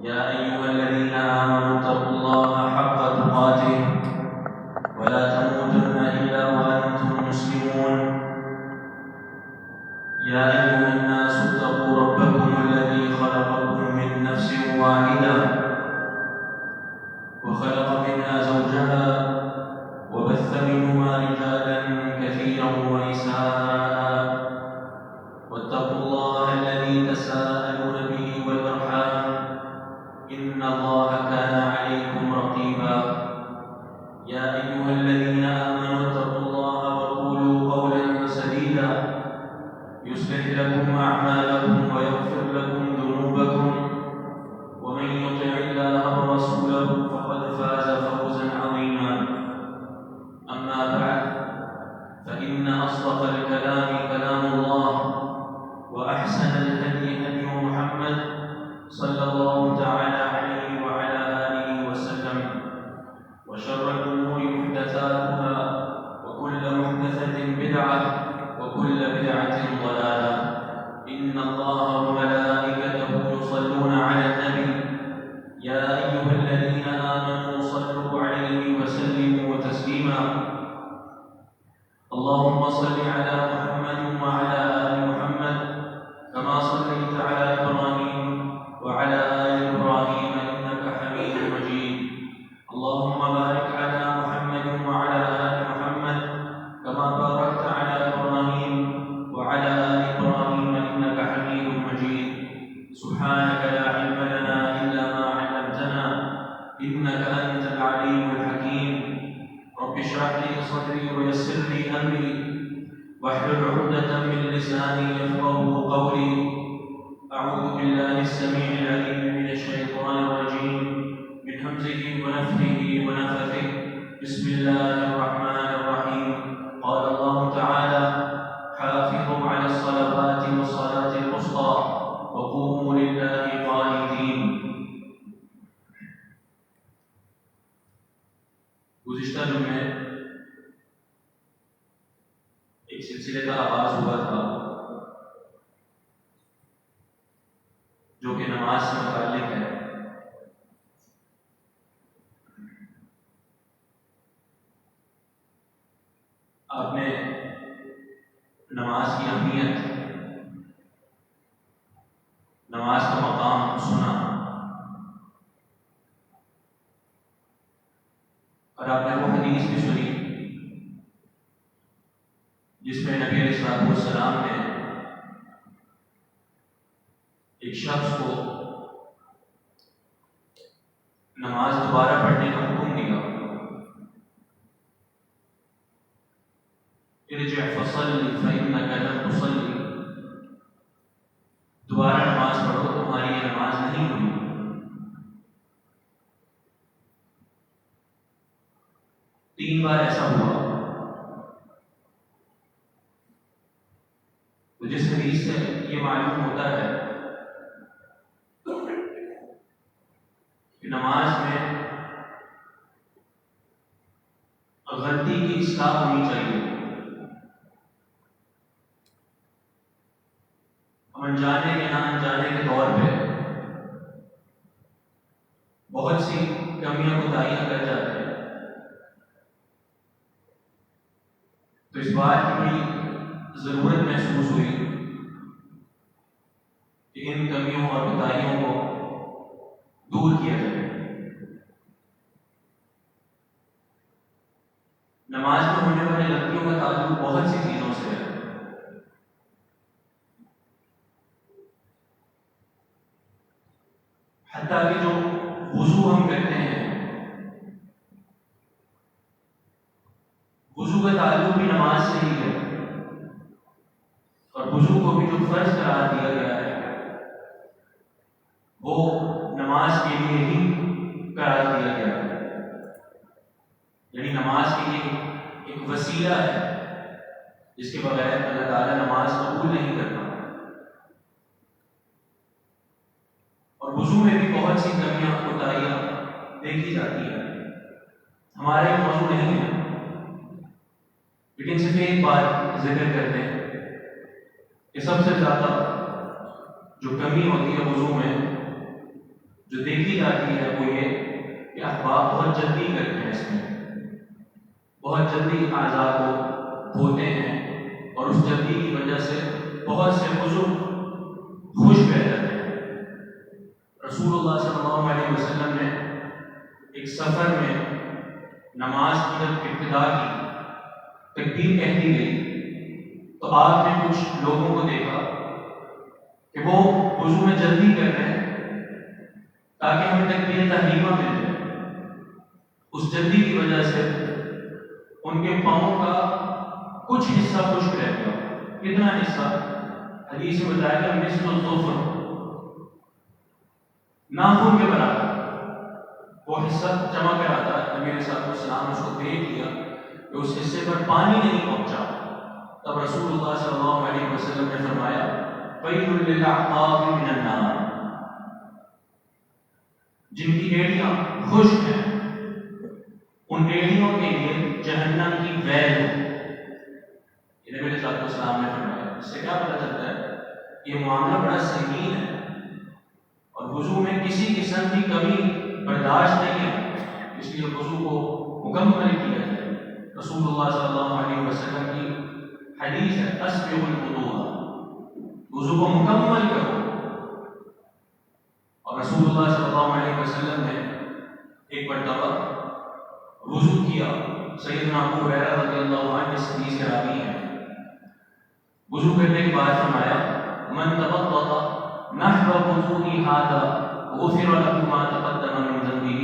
يا أيها الذين آمنوا اتقوا الله حق تقاته ولا تموتن إلا وأنتم مسلمون. يا أيها الناس اتقوا ربكم الذي خلقكم من نفس واحدة وخلق منها زوجها وبث منهما رجالا كثيرا ونساء واتقوا الله الذي تساءلون به والأرحام إن الله كان عليكم رقيبا. يا أيها الذين آمنوا اتقوا الله وقولوا قولا سديدا يصلح لكم أعمالكم ويغفر لكم ذنوبكم ومن يطع الله ورسوله فقد فاز فوزا عظيما. أما بعد فإن أصدق الكلام كلام الله وأحسن الهدي هدي محمد صلى الله تعالى عليه وعلى آله وسلم وشر الأمور محدثاتها وكل محدثة بدعة وكل بدعة ضلالة. إن الله وملائكته يصلون على النبي يا أيها الذين آمنوا صلوا عليه وسلموا تسليما. اللهم صل على محمد وعلى آل محمد كما صليت على إبراهيم وعلى آل إبراهيم إنك حميد مجيد. اللهم بارك على محمد وعلى آل محمد كما باركت على إبراهيم وعلى آل إبراهيم إنك حميد مجيد. سبحانك لا علم لنا إلا ما علمتنا إنك أنت العليم الحكيم. رب اشرح لي صدري ويسر لي أمري واحلل عقدة من لساني يفقهوا قولي. أعوذ بالله السميع العليم من الشيطان الرجيم من همزه ونفخه ونفثه. بسم الله الرحمن الرحيم. قال الله تعالى: حافظوا على الصلوات والصلاة الوسطى وقوموا لله قانتين. گزشتہ جمعے ایک سلسلے کا آغاز ہوا تھا جو کہ نماز سے متعلق ہے. آپ نے نماز کی اہمیت، نماز کا مقام سنا اور آپ نے وہ حدیث بھی سنی جس میں نبی علیہ الصلوۃ والسلام نے ایک شخص کو نماز دوبارہ پڑھنے کا حکم دیا. ارجع فصلی فإنک لم تصلی، دوبارہ نماز پڑھو، تمہاری یہ نماز نہیں ہوئی. تین بار ایسا ہوا. تو جس حدیث سے یہ معلوم ہوتا ہے کہ نماز میں غلطی کی اصلاح ہونی چاہیے. ہم انجانے یا نہ انجانے کے طور پہ بہت سی کمیاں کوتاہیاں کر جاتے ہیں. تو اس بات کی بڑی ضرورت محسوس ہوئی کہ ان کمیوں اور کوتاہیوں کو دور کیا جائے. نماز میں ہونے والی غلطیوں کا تعلق بہت سی چیزوں سے ہے. حتیٰ کہ جو وضو ہم کرتے ہیں، وضو کا تعلق بھی نماز سے ہی ہے، اور وضو کو بھی جو فرض قرار دیا گیا ہے وہ نماز کے لیے ہی قرار دیا گیا ہے. یعنی نماز کے لیے ایک وسیلہ ہے جس کے بغیر اللہ تعالیٰ نماز قبول نہیں کرتا. اور وضو میں بھی بہت سی کمیاں کوتاہیاں دیکھی جاتی ہیں. ہمارے موضوع نہیں ہے، لیکن صرف ایک بات ذکر کرتے ہیں کہ سب سے زیادہ جو کمی ہوتی ہے وضو میں، جو دیکھی جاتی ہے وہ یہ کہ احباب بہت جلدی کرتے ہیں، اس میں بہت جلدی اعضاء کو دھوتے ہیں، اور اس جلدی کی وجہ سے بہت سے عضو خشک رہ جاتے ہیں۔ رسول اللہ صلی اللہ علیہ وسلم نے ایک سفر میں نماز کی جب ابتدا کی، تکبیر کہہ دی گئی، تو آپ نے کچھ لوگوں کو دیکھا کہ وہ وضو میں جلدی کر رہے ہیں تاکہ ہمیں تکبیر تحریمہ مل جائے۔ اس جلدی کی وجہ سے ان کے پاؤں کا کچھ حصہ خشک رہ گیا۔ کتنا حصہ؟ حدیث میں بتایا کہ مثل الظفر، ناخن کے برابر وہ حصہ جمع کرا تھا۔ نبی علیہ السلام نے اس کو دیکھ لیا کہ اس حصے پر پانی نہیں پہنچا، تب رسول اللہ صلی اللہ علیہ وسلم نے فرمایا وَيْلٌ لِلْأَعْقَابِ مِنَ النَّارِ، جن کی ایڑیاں خشک ہیں ان ایڑیوں کے لیے جہنم کی ویل ہے۔ یہ نبی علیہ السلام نے فرمایا۔ اس سے کیا پتہ چلتا ہے؟ یہ معاملہ بڑا سنگین ہے اور وضو میں کسی قسم کی کمی برداشت نہیں ہے، اس لیے وضو کو مکمل کیا جائے۔ رسول اللہ صلی اللہ علیہ وسلم کی حدیث ہے اسبغوا الوضوء، وضو کو مکمل کرو۔ اور رسول اللہ صلی اللہ علیہ وسلم نے ایک مرتبہ وضو کیا، سیدنا ابو ہریرہ رضی اللہ عنہ اس حدیث کے راوی ہیں، وضو کرنے کے بعد فرمایا من توضأ نحو وضوء هذا غفر له ما تقدم من ذنبه،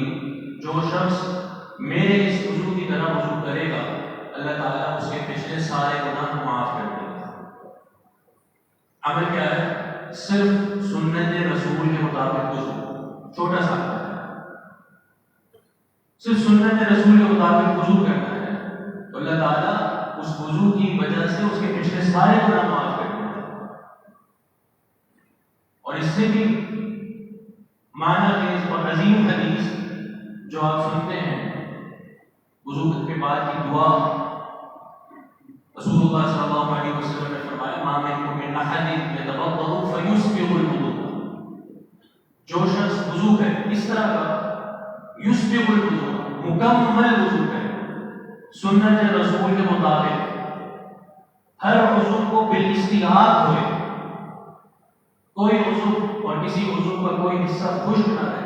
جو شخص میرے اس وضو کی طرح وضو کرے گا اللہ تعالیٰ اس کے پچھلے سارے گناہ معاف کر دے گا۔ عمل کیا ہے؟ صرف سنت رسول کے مطابق وضو، چھوٹا سا صرف سنت رسول کے مطابق وضو کرنا ہے تو اللہ تعالیٰ اس وضو کی وجہ سے اس کے پچھلے سارے گناہ معاف کر دیں گے۔ اور اس سے بھی معنی خیز اور عظیم حدیث جو آپ سنتے ہیں وضو کے بعد کی دعا، رسول اللہ صلی اللہ علیہ وسلم نے فرمایا ما منکم من احد یتوضأ فیسبغ الوضوء، جو شخص وضو کرے اس طرح کا یسبغ الوضوء، مکمل وضو کرے سنت رسول کے مطابق، ہر عضو کو بالاستحباب ہوئے، کوئی عضو اور کسی عضو کا کوئی حصہ خشک نہ رہے،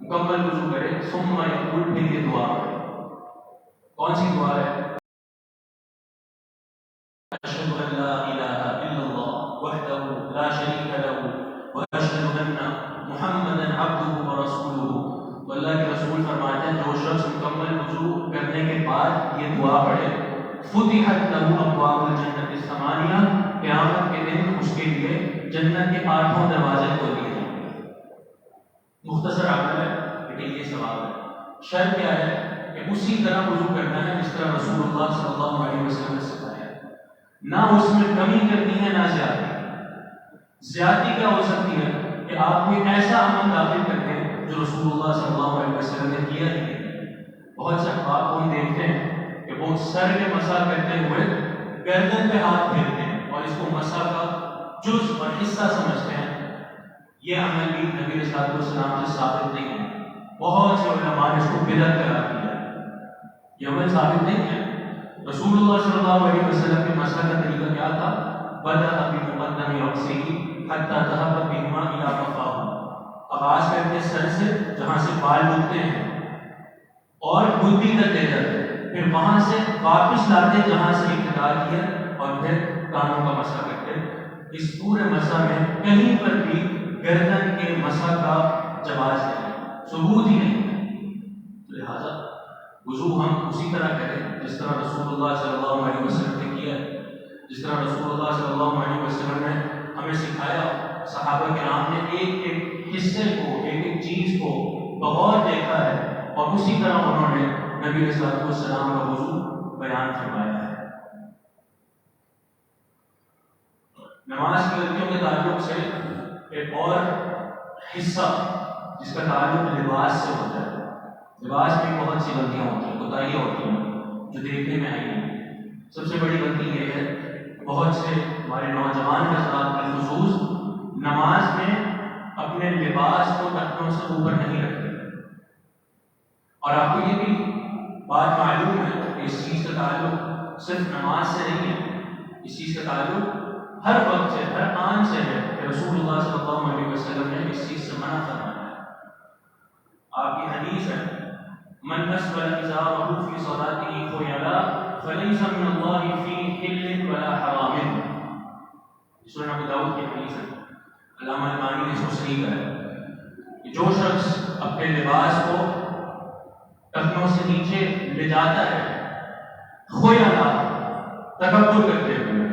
مکمل وضو کرے، ثم یقول، پھر یہ دعا کرے۔ کون سی دعا ہے؟ اشہد ان لا الہ الا اللہ وحدہ لا شریک لہ واشہد ان محمدا عبدہ ورسولہ۔ تو اللہ کے رسول فرماتے ہیں جو شخص مکمل وضو کرنے کے بعد یہ دعا پڑھے فتحت لہ ابواب الجنت الثمانیہ، قیامت کے دن اس کے لیے جنت کے 8 دروازے کھول دیے جائیں گے۔ مختصر عمل ہے لیکن یہ ثواب ہے۔ شرط کیا ہے کہ اسی طرح وضو کرنا ہے جس طرح رسول اللہ صلی اللہ علیہ وسلم نے سکھایا، نہ اس میں کمی کرنی ہے نہ زیادتی۔ زیادتی کیا ہو سکتی ہے کہ آپ کوئی ایسا عمل داخل کرتے ہیں جو رسول اللہ صلی اللہ علیہ وسلم نے کیا ہی نہیں۔ بہت سے احباب کو ہم دیکھتے ہیں کہ وہ سر میں مسح کرتے ہوئے گردن پہ ہاتھ پھیرتے ہیں اور اس کو مسح کا جز اور حصہ سمجھتے ہیں۔ یہ عمل بھی نبی صلی اللہ علیہ وسلم سے ثابت نہیں ہے۔ بہت سے علماء نے اس کو بدعت قرار دیا ہے، یہ عمل ثابت نہیں ہے۔ رسول اللہ صلی اللہ علیہ وسلم کے مسح کا طریقہ کیا تھا؟ بدأ بمقدم رأسه حتى ذهب بهما إلى قفاه، آغاز کرتے سر سے جہاں سے بال اٹھتے ہیں اور گدی تک لے جاتے، پھر وہاں سے واپس لاتے جہاں سے ابتدا کیا اور پھر کانوں کا مسح کرتے۔ اس پورے مسح میں کہیں پر بھی گردن کے مسح کا جواز نہیں، ثبوت ہی نہیں ہے۔ لہذا وضو ہم اسی طرح کریں جس طرح رسول اللہ صلی اللہ علیہ وسلم نے کیا، جس طرح رسول اللہ صلی اللہ علیہ وسلم نے ہمیں سکھایا۔ صحابہ کرام نے ایک ایک حصے کو، ایک ایک چیز کو بغور دیکھا ہے اور اسی طرح انہوں نے نبی علیہ السلام کا وضو بیان فرمایا ہے۔ نماز کی غلطیوں کے تعلق سے ایک اور حصہ جس کا تعلق لباس سے ہوتا ہے۔ لباس میں بہت سی غلطیاں ہوتی ہیں، کوتاہیاں ہوتی ہیں جو دیکھنے میں آئی ہیں۔ سب سے بڑی غلطی یہ ہے بہت سے ہمارے نوجوان حضرات بالخصوص نماز میں اپنے لباس کو ٹخنوں سے اوپر نہیں رکھتے. اور آپ کو یہ بھی بات معلوم ہے کہ اس چیز کا تعلق صرف نماز سے نہیں ہے، اس چیز کا تعلق ہر وقت سے، ہر آن سے ہے کہ رسول اللہ صلی اللہ علیہ وسلم نے اس چیز سے منع فرمایا ہے. آپ کی حدیث ہے من اسفل ازارہ فی صلاتہ خیلا فلیس من اللہ فی حل ولا حرام. سنن ابو داؤد کی حدیث ہے، علامہ البانی نے اس کو صحیح کہا کہ جو شخص اپنے لباس کو ٹخنوں سے نیچے لے جاتا ہے خیلا، تکبر کرتے ہوئے.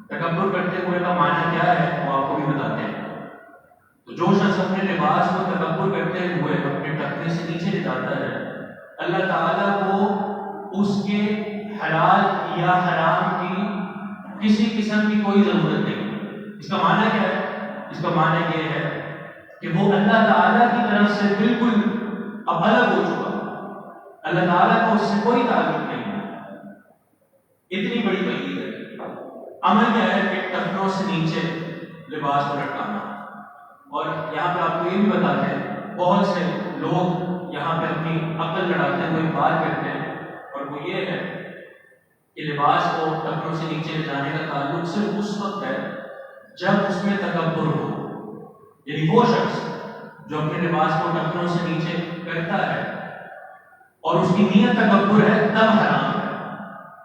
تکبر کرتے ہوئے کا معنی کیا ہے وہ آپ کو بھی بتاتے ہیں. تو جو شخص اپنے لباس کو تکبر کرتے ہوئے اپنے ٹخنے سے نیچے لے جاتا ہے، اللہ تعالیٰ کو اس کے حلال یا حرام کی کسی قسم کی کوئی ضرورت نہیں. اس کا معنی کیا ہے؟ اس کا معنی یہ ہے کہ وہ اللہ تعالیٰ کی طرف سے بالکل اب الگ ہو چکا، اللہ تعالیٰ کو اس سے کوئی تعلق نہیں ہے. اتنی بڑی وعید ہے. عمل کیا ہے کہ ٹخنوں سے نیچے لباس کو لٹکانا. اور یہاں پہ آپ کو یہ بھی بتاتے ہیں بہت سے لوگ یہاں پہ اپنی عقل لڑاتے ہوئے بات کرتے ہیں، اور وہ یہ ہے کہ لباس کو ٹخنوں سے نیچے لے جانے کا تعلق صرف اس وقت ہے جب اس میں تکبر ہو. یعنی وہ شخص جو اپنے لباس کو ٹخنوں سے نیچے کرتا ہے اور اس کی نیت تکبر ہے تب حرام ہے،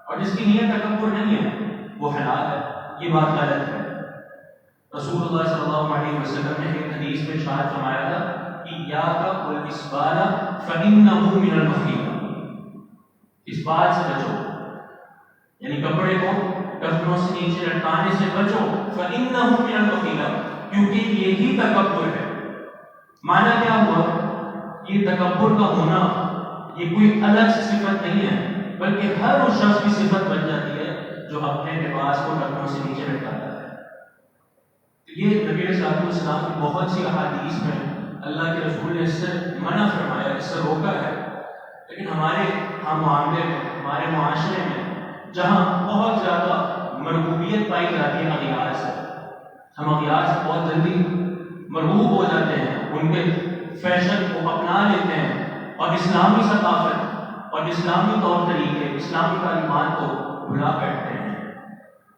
اور جس کی نیت تکبر نہیں ہے وہ حلال ہے. یہ بات غلط ہے. رسول اللہ صلی اللہ علیہ وسلم نے ایک حدیث میں ارشاد فرمایا تھا کہ ایاک والاسبال فإنه من المخیلہ. اس بات سے بچو، یعنی کپڑے کو ٹخنوں سے نیچے لٹکانے سے بچو. فإنه من المخیلہ، کیونکہ یہی تکبر ہے. معنی کیا ہوا؟ یہ تکبر کا ہونا یہ کوئی الگ سی صفت نہیں ہے، بلکہ ہر اس شخص کی صفت بن جاتی ہے جو اپنے لباس کو ٹخنوں سے نیچے لٹکاتا ہے. یہ نبی صلی اللہ علیہ وسلم کی بہت سی احادیث میں اللہ کے رسول نے اس سے منع فرمایا، اس سے روکا ہے. لیکن ہمارے معاملے میں، ہمارے معاشرے میں جہاں بہت زیادہ مرغوبیت پائی جاتی ہے اغیار سے، ہم اغیار سے بہت جلدی مرغوب ہو جاتے ہیں، ان کے فیشن کو اپنا لیتے ہیں اور اسلامی ثقافت اور اسلامی طور طریقے، اسلامی تعلیمات کو بھلا بیٹھتے ہیں.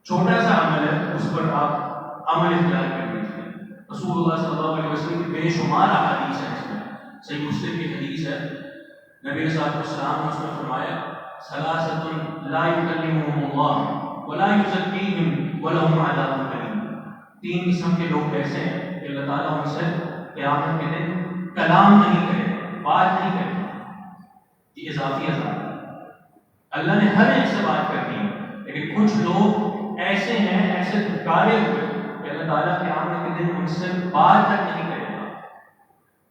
چھوٹا سا عمل ہے، اس پر آپ عمل اختیار کر لیجیے. رسول اللہ صلی اللہ علیہ وسلم کی بے شمار احادیث ہیں. اس میں صحیح مسلم کی حدیث ہے، نبی صلی اللہ علیہ وسلم نے اس میں فرمایا ثلاثۃ لا یکلمہم اللہ ولا یزکیہم ولہم عذاب الیم. 3 قسم کے لوگ ایسے ہیں کہ اللہ تعالیٰ ان سے قیامت کے دن کلام نہیں کرے، بات نہیں کرے. یہ اضافی عذاب ہے. اللہ نے ہر ایک سے بات کرنی ہے، لیکن کچھ لوگ ایسے ہیں، ایسے دھکارے ہوئے کہ اللہ تعالیٰ قیامت کے دن ان سے بات تک نہیں کرے گا.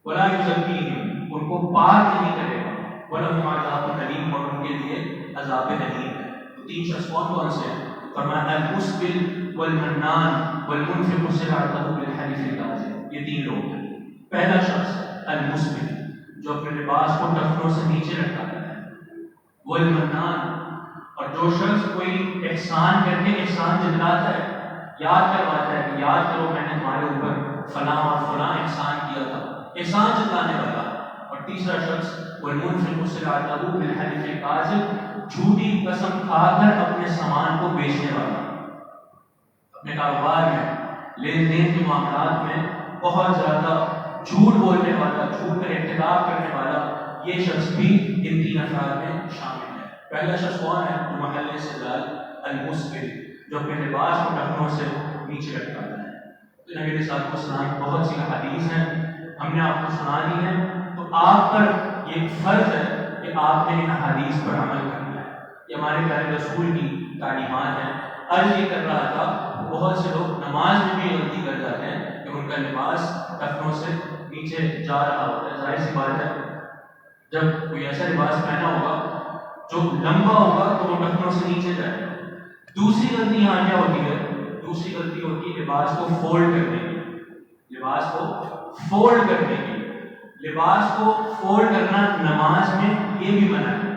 ولا یزکیہم، ان کو پاک نہیں کرے گا. ولہم عذاب الیم، اور ان کے لیے عذاب الیم ہے. تو 3 شخص کون سے ہیں؟ فرمایا المسبل والمنان والمنفق سلعتہ بالحلف الکاذب. یہ 3 لوگ ہیں. پہلا شخص المسبل، جو اپنے لباس کو ٹخنوں سے نیچے لٹکاتا ہے. والمنان، اور جو شخص کوئی احسان کر کے احسان جتلاتا ہے، یاد کرواتا ہے کہ یاد کرو میں نے تمہارے اوپر فلاں اور فلاں احسان کیا تھا، احسان جتلانے والا. اور تیسرا شخص والمنفق سلعتہ بالحلف الکاذب، جھوٹی قسم کھا کر اپنے سامان کو بیچنے والا. اپنے کاروبار میں، لین دین کے معاملات میں بہت زیادہ جھوٹ بولنے والا، جھوٹ پر ارتکاب کرنے والا، یہ شخص بھی ان 3 افراد میں شامل ہے. پہلا شخص کون ہے؟ جو محل استدلال المسبل، جو اپنے لباس کو ٹخنوں سے نیچے لٹکاتا ہے. تو نبی صلی اللہ علیہ وسلم کی بہت سی احادیث ہیں، ہم نے آپ کو سنا دی ہیں. تو آپ پر یہ فرض ہے کہ آپ نے ان احادیث پر عمل کرنا ہے. یہ ہمارے پیارے رسول کی تعلیمات ہیں. عرض یہ کر رہا تھا بہت سے لوگ نماز میں بھی غلطی کر جاتے ہیں کہ ان کا لباس ٹخنوں سے نیچے جا رہا ہوتا ہے. ظاہر سی بات ہے جب کوئی ایسا لباس پہنا ہوگا جو لمبا ہوگا تو وہ ٹخنوں سے نیچے جائے گا. دوسری غلطی یہاں کیا ہوتی ہے؟ دوسری غلطی ہوتی ہے لباس کو فولڈ کرنے کی. لباس کو فولڈ کرنے کی. لباس کو فولڈ کرنا نماز میں یہ بھی منع ہے.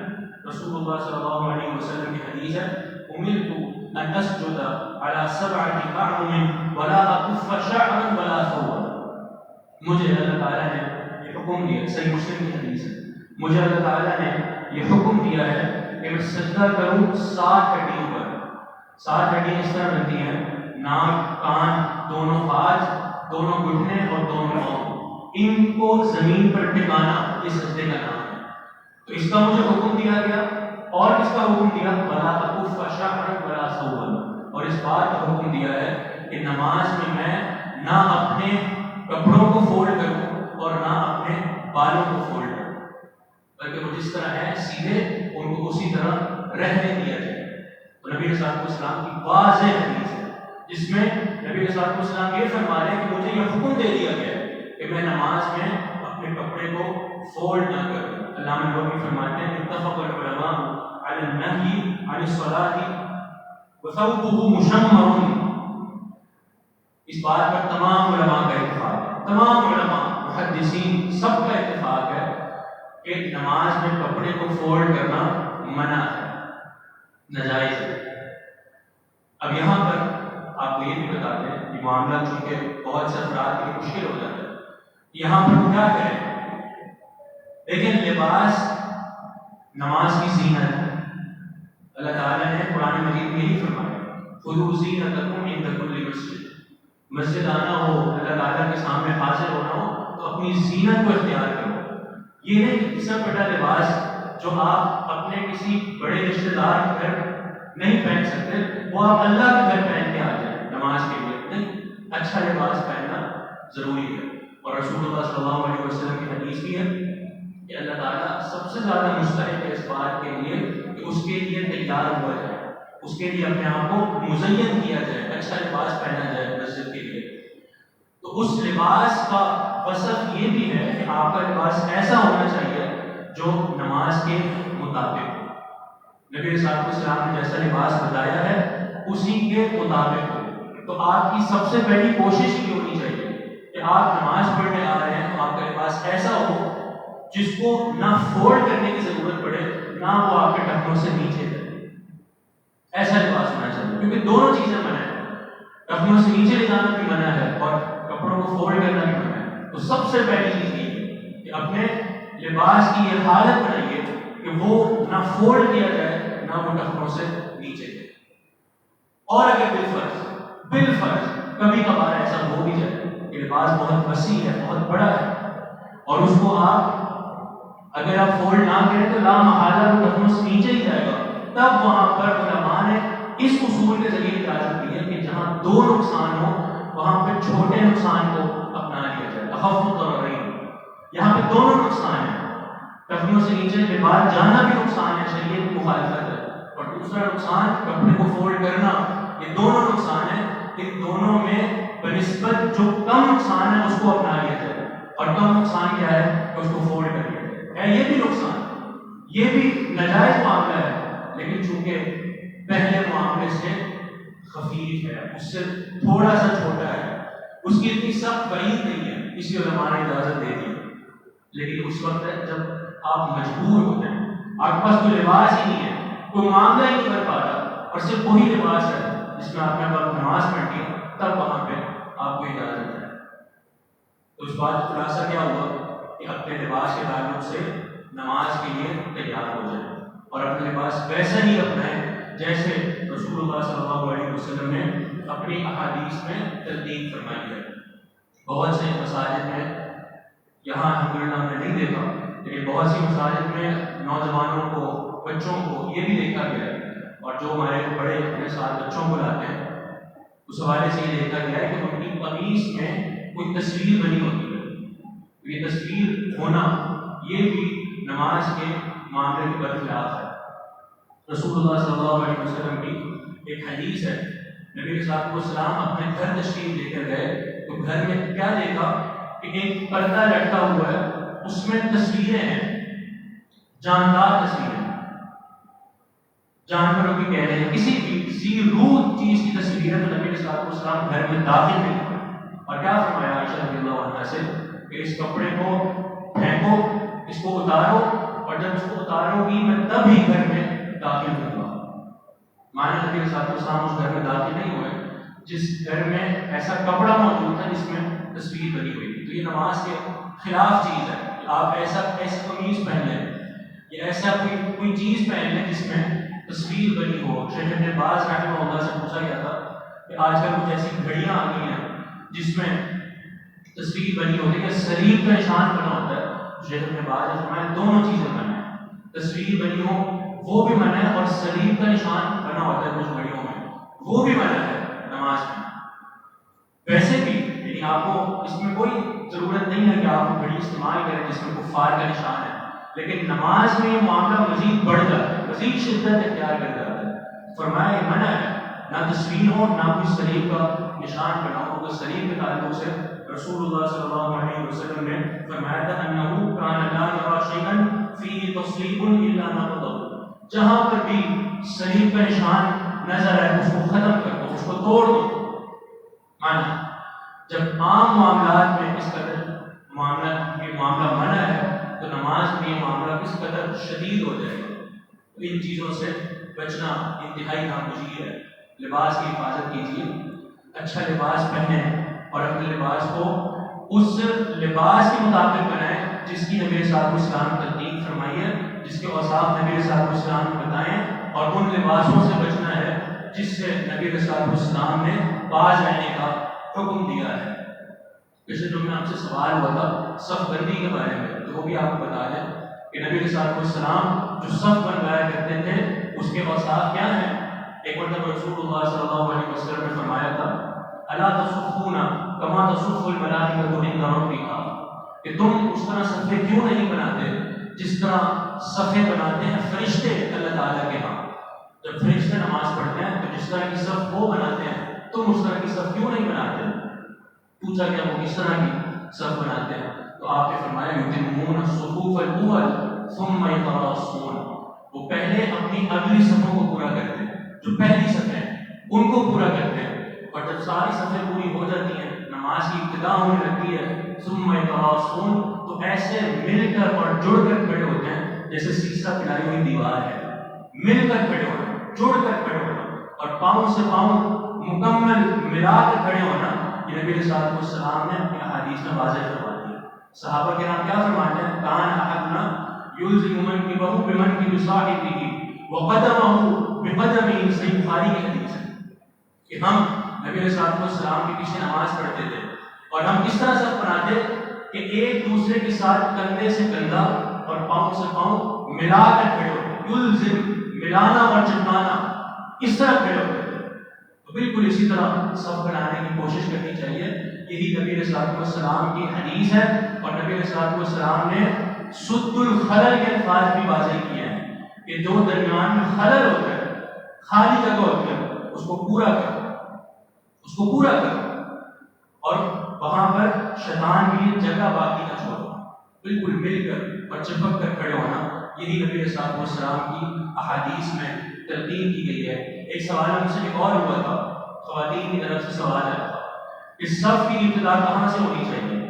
رسول اللہ صلی اللہ علیہ وسلم کی حدیث ہے امرت ان اسجد علی 7 اعظم ولا اکف شعرا ولا ثوبا. مجھے اللہ تعالیٰ نے یہ حکم دیا، صحیح مسلم کی حدیث ہے، مجھے اللہ تعالیٰ نے یہ حکم دیا ہے کہ میں سجدہ کروں 7 ہڈیوں پر۔ 7 ہڈیاں اس طرح بنتی ہیں، ناک، کان، دونوں ہاتھ، دونوں گھٹنے اور دونوں پاؤں، ان کو زمین پر ٹکانا یہ سجدے کا نام ہے۔ تو اس کا مجھے حکم دیا گیا، اور اس کا حکم دیا وَلَا تَكُفَّ شَعْرًا وَلَا ثَوْبًا، اور اس بات کا حکم دیا ہے کہ نماز میں نہ اپنے کپڑوں کو فولڈ کروں اور نہ اپنے بالوں کو فولڈ کروں، بلکہ وہ جس طرح ہے سیدھے ان کو اسی طرح رہنے دیا جائے۔ تو نبی صلی اللہ علیہ وسلم کی واضح حدیث ہے جس میں نبی صلی اللہ علیہ وسلم یہ فرما رہے ہیں کہ مجھے یہ حکم دے دیا گیا ہے کہ میں نماز میں اپنے کپڑے کو فولڈ نہ کروں۔ علامہ نووی فرماتے ہیں اتفق العلماء علی النہی عن الصلاۃ وثوبہ مشمر، اس بات پر تمام علماء کا اتفاق ہے، تمام علماء محدثین سب کا اتفاق ہے کہ نماز میں کپڑے کو فولڈ کرنا منع ہے، ناجائز ہے۔ اب یہاں پر آپ کو یہ بھی بتا دیں کہ معاملہ چونکہ بہت سے افراد کے لیے مشکل ہو جاتا ہے، یہاں پر کیا کریں؟ لیکن لباس نماز کی زینت ہے۔ اللہ تعالیٰ نے قرآن مجید میں یہی فرمایا خُذُوا زِینَتَکُم عِندَ کُلِّ مسجد، مسجد آنا ہو، اللہ تعالیٰ کے سامنے حاضر ہونا ہو تو اپنی زینت کو اختیار کرو۔ یہ نہیں کہ گھسا پٹا لباس جو آپ اپنے کسی بڑے رشتے دار کے گھر نہیں پہن سکتے وہ آپ اللہ کے گھر پہن کے آ جائیں نماز کے لیے، نہیں، اچھا لباس پہننا ضروری ہے۔ اور رسول اللہ صلی اللہ علیہ وسلم کی حدیث بھی ہے کہ اللہ تعالیٰ سب سے زیادہ مستحق ہے اس بات کے لیے کہ اس کے لیے تیار ہوا جائے، اس کے لیے اپنے آپ کو مزین کیا جائے، اچھا لباس پہنا جائے مسجد کے لیے۔ تو اس لباس کا وصف یہ بھی ہے کہ آپ کا لباس ایسا ہونا چاہیے جو نماز کے مطابق ہو۔ نبی صلی اللہ علیہ وسلم نے جیسا لباس بتایا ہے اسی کے مطابق ہو۔ تو آپ کی سب سے پہلی کوشش یہ ہونی چاہیے کہ آپ نماز پڑھنے آ رہے ہیں تو آپ کا لباس ایسا ہو جس کو نہ فولڈ کرنے کی ضرورت پڑے نہ وہ آپ کے ٹخنوں سے نیچے جائے، ایسا لباس ہونا چاہیے، کیونکہ دونوں چیزیں منع ہیں، ٹخنوں سے نیچے لے جانا بھی منع ہے اور کپڑوں کو فولڈ کرنا بھی منع ہے۔ تو سب سے پہلی چیز یہ ہے کہ اپنے لباس کی یہ حالت بنائیے کہ وہ نہ فولڈ کیا جائے نہ وہ ٹخنوں سے نیچے جائے۔ اور اگر بالفرض کبھی کبھار ایسا ہو بھی جائے کہ لباس بہت وسیع ہے، بہت بڑا ہے، اور اس کو اگر آپ فولڈ نہ کریں تو لا محالہ وہ ٹخنوں سے نیچے ہی جائے گا، تب وہاں پر علماء نے اس اصول کے ذریعے اجازت دی ہے کہ جہاں 2 نقصان ہو وہاں پہ چھوٹے نقصان کو اپنا لیا جائے، اخف الضررین۔ یہاں پہ دونوں نقصان ہیں، ٹخنوں سے نیچے لباس جانا بھی نقصان ہے، شریعت کی مخالفت ہے، اور دوسرا نقصان کپڑے کو فولڈ کرنا، یہ دونوں نقصان ہیں۔ ان دونوں میں بنسبت جو کم نقصان ہے اس کو اپنا لیا جائے، اور کم نقصان کیا ہے کہ اس کو فولڈ کر لیا جائے۔ یہ بھی نقصان، یہ بھی ناجائز معاملہ ہے، لیکن چونکہ پہلے معاملے سے خفیف ہے، اس سے تھوڑا سا چھوٹا ہے، اس کی اتنی سخت وعید نہیں ہے، اس لیے علماء نے اجازت دے دی۔ لیکن اس وقت ہے جب آپ مجبور ہوتے ہیں، آپ کے پاس کوئی لباس ہی نہیں ہے، کوئی معاملہ ہی نہیں کر پا رہا، اور صرف وہی لباس ہے جس میں آپ نے نماز پڑھی ہے، تب وہاں پہ آپ کو اجازت ہے۔ تو اس بات کا خلاصہ کیا ہوا کہ اپنے لباس کے تعلق سے نماز کے لیے تیار ہو جائیں اور اپنا لباس ویسا ہی اپنائیں جیسے رسول اللہ صلی اللہ علیہ وسلم نے اپنی احادیث میں تلقین فرمائی ہے۔ بہت سے مساجد میں، یہاں الحمدللہ ہم نے نہیں دیکھا، لیکن بہت سی مساجد میں نوجوانوں کو، بچوں کو یہ بھی دیکھا گیا ہے، اور جو ہمارے بڑے اپنے ساتھ بچوں کو لاتے ہیں اس حوالے سے یہ دیکھا گیا ہے کہ ان کی قمیص میں کوئی تصویر بنی ہوتی ہے۔ یہ تصویر ہونا یہ بھی نماز کے معاملے کے برخلاف ہے۔ رسول اللہ صلی اللہ علیہ وسلم کی ایک حدیث ہے، نبی صلی اللہ علیہ وسلم اپنے گھر تشریف لے کر گئے تو گھر میں کیا دیکھا کہ ایک پردہ لٹکا ہوا ہے، اس میں تصویریں ہیں، جاندار تصویریں، جانوروں کی کہہ رہے ہیں، کسی روح چیز کی تصویریں، تو نبی صلی اللہ علیہ وسلم گھر میں داخل نہیں ہوئے، اور کیا فرمایا عائشہ رضی اللہ عنہا سے کہ اس کپڑے کو پھینکو، اس کو اتارو، اور جب اس کو اتارو گی میں تب ہی گھر میں داخل ہوں گا۔ مانا نبی صلی اللہ علیہ وسلم اس گھر میں داخل نہیں ہوئے جس گھر میں ایسا کپڑا موجود تھا جس میں تصویر بنی ہوئی تھی۔ تو یہ نماز کے خلاف چیز ہے کہ آپ ایسا قمیض پہن لیں یا ایسا کوئی چیز پہن لیں جس میں تصویر بنی ہو۔ شیخ ابن باز رحمہ اللہ سے پوچھا گیا تھا کہ آج کل کچھ ایسی گھڑیاں آ گئی ہیں جس میں تصویر بنی ہوتی ہے کہ صلیب کا نشان بنا ہوتا ہے۔ شیخ ابن باز نے فرمایا دونوں چیزیں منع ہیں، تصویر بنی ہو وہ بھی منع ہے، اور صلیب کا نشان بنا ہوتا ہے کچھ گھڑیوں میں وہ بھی منع ہے نماز میں۔ ویسے بھی یعنی آپ کو اس میں کوئی ضرورت نہیں ہے کہ آپ گھڑی استعمال کریں جس میں کفار کا نشان ہے، لیکن نماز میں یہ معاملہ مزید بڑھ جاتا ہے، مزید شدت اختیار کر جاتا ہے۔ فرمایا یہ منع ہے، نہ تصویر ہو نہ کوئی صلیب کا نشان بنا ہو۔ تو صلیب کے تعلق سے رسول اللہ صلی اللہ علیہ وسلم نے فرمایا تھا انہو کان لا یری شیئا فیہ تصلیب الا نقضہ، جہاں پر بھی صلیب کا نشان نظر آئے اس کو ختم کر دو، اس کو توڑ دو۔ مانا جب عام معاملات میں اس قدر معاملہ منع ہے تو نماز میں یہ معاملہ کس قدر شدید ہو جائے گا۔ تو ان چیزوں سے بچنا انتہائی ناگزیر ہے۔ لباس کی حفاظت کیجیے، اچھا لباس پہنیں اور اپنے لباس کو اس لباس کے مطابق بنائیں جس کی نبی صلی اللہ علیہ وسلم تلقین فرمائی ہے، جس کے اوصاف نبی صلی اللہ علیہ وسلم نے بتائیں، اور ان لباسوں سے بچنا ہے جس سے نبی صلی اللہ علیہ وسلم نے باز رہنے کا حکم دیا ہے۔ جیسے جو میں آپ سے سوال ہوا تھا صف بندی کے بارے میں، تو وہ بھی آپ کو بتا دیں کہ نبی صلی اللہ علیہ وسلم جو صف بنوایا کرتے تھے اس کے اوصاف کیا ہیں۔ ایک مرتبہ رسول اللہ صلی اللہ علیہ وسلم نے فرمایا تھا الا تصفون کما تصف الملائکۃ عند ربھا، کہ تم اس طرح صفیں کیوں نہیں بناتے جس طرح صفیں بناتے ہیں فرشتے اللہ تعالیٰ کے ہاں۔ جب فرشتے نماز پڑھتے ہیں تو جس طرح کی صف وہ بناتے ہیں تم اس طرح کی صف کیوں نہیں بناتے؟ پوچھا کہ وہ کس طرح کی صف بناتے ہیں، تو آپ نے فرمایا یتمون الصفوف الاول ثم یتراصون، وہ پہلے اپنی اگلی صفوں کو پورا کرتے ہیں، جو پہلی صفیں ہیں ان کو پورا کرتے ہیں، اور جب ساری صفیں پوری ہو جاتی ہیں نماز کی ابتدا ہونے لگتی ہے ثم یتراصون، تو ایسے مل کر اور جڑ کر کھڑے ہوتے ہیں جیسے سیسہ پڑائی ہوئی دیوار ہے، مل کر کھڑے ہونا، جڑ کر کھڑے ہونا، اور پاؤں سے پاؤں مکمل ملا کر کھڑے ہونا، یہ نبی صلی اللہ علیہ وسلم نے اپنی احادیث میں واضح فرما دیا۔ صحابہ کرام کیا فرماتے ہیں، کان احدنا یلزم منکبہ بمنکب صاحبہ وقدمہ بقدمہ، صحیح بخاری کی حدیث ہے کہ ہم نبی صلی اللہ علیہ وسلم کے پیچھے نماز پڑھتے تھے اور ہم کس طرح سب بناتے کہ ایک دوسرے کے ساتھ کندھے سے کندھا اور پاؤں سے پاؤں ملا کر کھڑے ہوتے، یلزم ملانا اور چپکانا، اس طرح کھڑے ہوتے تھے۔ تو بالکل اسی طرح سب بنانے کی کوشش کرنی چاہیے۔ یہی نبی علیہ الصلوۃ والسلام کی حدیث ہے، اور نبی علیہ الصلوۃ والسلام نے سد الخلل کے الفاظ بھی واضح کیے ہیں کہ جو درمیان میں خلل ہوتا ہے، خالی جگہ ہوتی ہے، اس کو پورا کرو، اس کو پورا کرو، اور وہاں پر شیطان کی جگہ باقی نہ چھوڑو۔ بالکل مل کر اور چپک کر کھڑے ہونا، یہی نبی علیہ الصلوۃ والسلام کی احادیث میں تلقین کی گئی ہے۔ ایک سوال مجھ سے ایک اور ہوا تھا، خواتین کی طرف سے سوال ہے کہ صف کی ابتدا کہاں سے ہونی چاہیے؟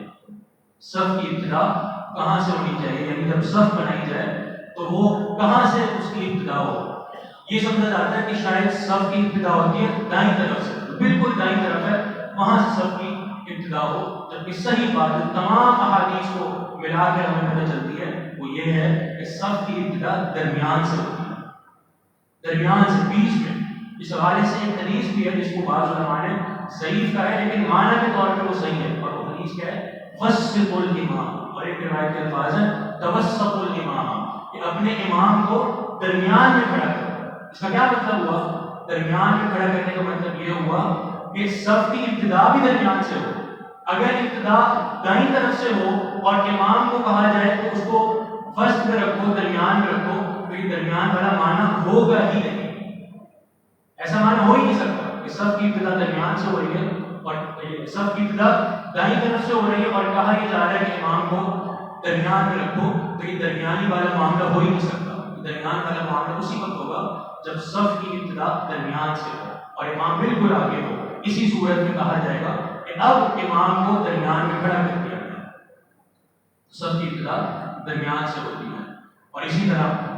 صف کی ابتدا کہاں سے ہونی چاہیے، یعنی جب صف بنائی جائے تو وہ کہاں سے اس کی ابتدا ہو؟ یہ سمجھا جاتا ہے کہ شاید صف کی ابتدا ہوتی ہے دائیں طرف سے، تو بالکل دائیں طرف ہے، وہاں سے صف کی ابتدا ہو، جبکہ صحیح بات جو تمام احادیث کو ملا کر ہمیں پتہ چلتی ہے وہ یہ ہے کہ صف کی ابتدا درمیان سے ہوتی ہے، درمیان سے، بیچ میں۔ اس حوالے سے ایک حدیث بھی ہے جس کو بعض علماء نے ضعیف کہا ہے، لیکن معنی کے طور پہ وہ صحیح ہے، اور وہ حدیث کیا ہے، وسط الامام، اور ایک روایت کے الفاظ ہیں توسط الامام، کہ اپنے امام کو درمیان میں کھڑا کرو۔ اس کا کیا مطلب ہوا؟ درمیان میں کھڑا کرنے کا مطلب یہ ہوا کہ صف کی ابتدا بھی درمیان سے ہو۔ اگر ابتدا دائیں طرف سے ہو اور امام کو کہا جائے تو اس کو وسط میں رکھو، درمیان میں رکھو، تو یہ درمیان والا معنی ہوگا ہی نہیں، ایسا معنی ہو ہی نہیں سکتا کہ صف کی ابتدا درمیان سے ہو رہی ہے اور صف کی ابتدا دائیں طرف سے ہو رہی ہے اور کہا یہ جا رہا ہے کہ امام کو درمیان میں رکھو، تو یہ درمیانی والا معاملہ ہو ہی نہیں سکتا۔ درمیان والا معاملہ اسی وقت ہوگا جب صف کی ابتدا درمیان سے ہو اور امام بالکل آگے ہو، اسی صورت میں کہا جائے گا کہ اب امام کو درمیان میں کھڑا کر دیا گیا۔ صف کی ابتدا درمیان سے ہوتی ہے، اور اسی طرح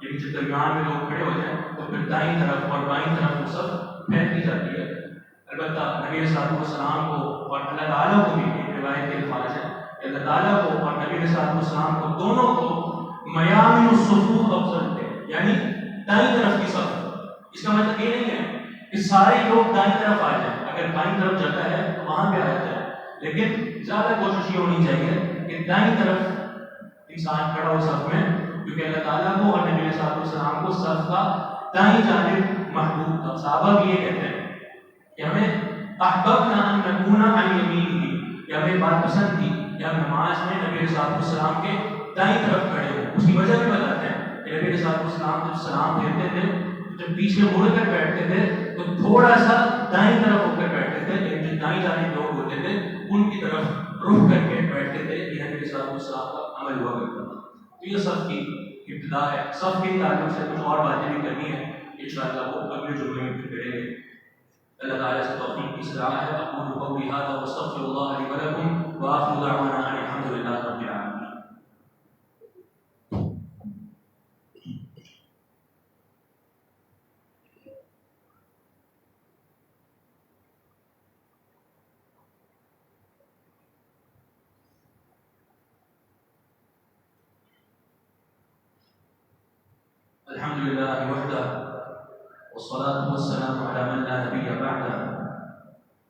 یہ جب درمیان میں لوگ کھڑے ہو جائیں تو پھر دائیں طرف اور بائیں طرف وہ صف پھیلتی جاتی ہے۔ البتہ نبی صلی اللہ علیہ وسلم کو اور اللہ تعالیٰ کو بھی روایت کے الفاظ ہیں کہ اللہ تعالیٰ کو اور نبی علیہ السلام کو دونوں کو میامن الصفوف افضل تھے، یعنی دائیں طرف کی صف۔ اس کا مطلب یہ نہیں ہے کہ سارے لوگ دائیں طرف آ جائیں، اگر بائیں طرف جگہ ہے تو وہاں پہ آ جائے، لیکن زیادہ کوشش یہ ہونی چاہیے کہ دائیں طرف انسان کھڑا ہو صف میں، کیونکہ اللہ تعالیٰ کو اور نبی علیہ السلام کو صف کا دائیں جانب محبوب تھا۔ صحابہ بھی یہ کہتے ہیں کہ ہمیں احببنا ان نکون عن یمینہ، کہ ہمیں بات پسند تھی کہ ہم نماز میں نبی علیہ السلام کے دائیں طرف کھڑے ہوں۔ اس کی وجہ بھی بتاتے ہیں کہ نبی علیہ السلام جب سلام پھیرتے تھے، جب پیچھے مڑ کر بیٹھتے تھے تو تھوڑا سا دائیں طرف ہو کر بیٹھتے تھے، لیکن جو دائیں جانب لوگ ہوتے تھے ان کی طرف رخ کر کے بیٹھتے تھے۔ یہ نبی علیہ السلام کا عمل ہوا کرتا تھا۔ تو یہ صف کی ابتدا ہے۔ صف کے تعلق سے کچھ اور باتیں بھی کرنی ہے، انشاءاللہ وہ اگلے جملے میں پھر کریں گے۔ اللہ تعالیٰ سے توفیق کی صلاح ہے۔ اقول قولی ھذا واستغفر اللہ لی ولکم وآخر دعوانا ان الحمد للہ رب العالمین۔ الحمد للہ وحدہ والصلاة والسلام علی من لا نبی بعدہ۔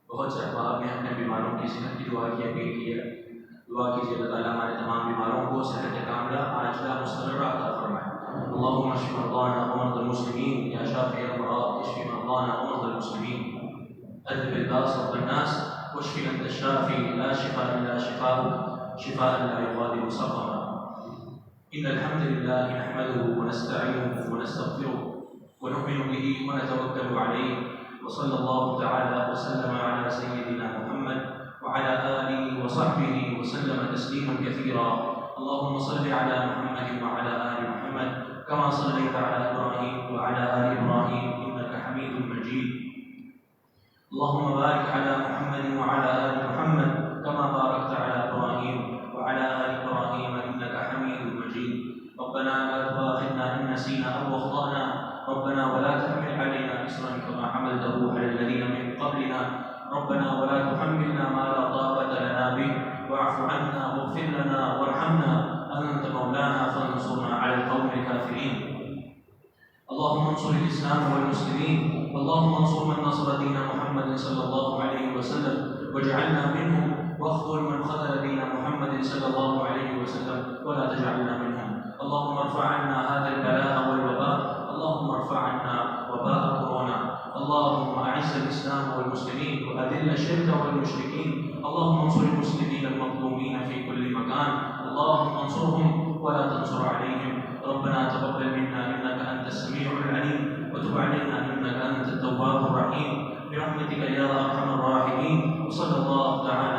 بہت سے احباب نے اپنے بیماروں کی صحت کی دعا کی اپیل کی ہے۔ دعا کیجیے اللہ تعالیٰ ہمارے تمام بیماروں کو صحت کاملہ عاجلہ مستمرہ عطا فرمائے۔ اللهم اشف مرضانا ومرضى المسلمين يا شافي الامراض اشف مرضانا ومرضى المسلمين اذهب الباس رب الناس واشف انت الشافي لا شفاء الا شفاؤك شفاء لا يغادر سقما۔ ان الحمد لله نحمده ونستعينه ونستغفره ونؤمن به ونتوكل عليه، وصلى الله تعالى وسلم على سيدنا محمد وعلى آله وصحبه وسلم تسليما كثيرا۔ اللهم صل على محمد وعلى آل محمد كما صليت على إبراهيم وعلى آل إبراهيم إنك حميد مجيد۔ اللهم بارك على محمد وعلى آل محمد كما باركت على إبراهيم وعلى آل إبراهيم إنك حميد مجيد۔ ربنا لا تؤاخذنا إن نسينا أو أخطأنا، ربنا ولا تحمل علينا إصرا كما حملته على الذين من قبلنا، ربنا ولا تحملنا ما لا طاقة لنا به واعف عنا واغفر لنا وارحمنا أنت مولانا فانصرنا على القوم الكافرين۔ اللهم انصر الإسلام والمسلمين، اللهم انصر من نصر دين محمد صلى الله عليه وسلم واجعلنا منهم، واخذل من خذل دين محمد صلى الله عليه وسلم ولا تجعلنا منهم۔ اللهم ارفع عنا هذا البلاء والوباء، اللهم ارفع عنا وباء كورونا، اللهم اعز الاسلام والمسلمين واذل الشرك والمشركين، اللهم انصر المسلمين المظلومين في كل مكان، اللهم انصرهم ولا تنصر عليهم۔ ربنا تقبل منا انك انت السميع العليم وتب علينا انك انت التواب الرحيم برحمتك يا ارحم الراحمين۔ وصلى الله تعالى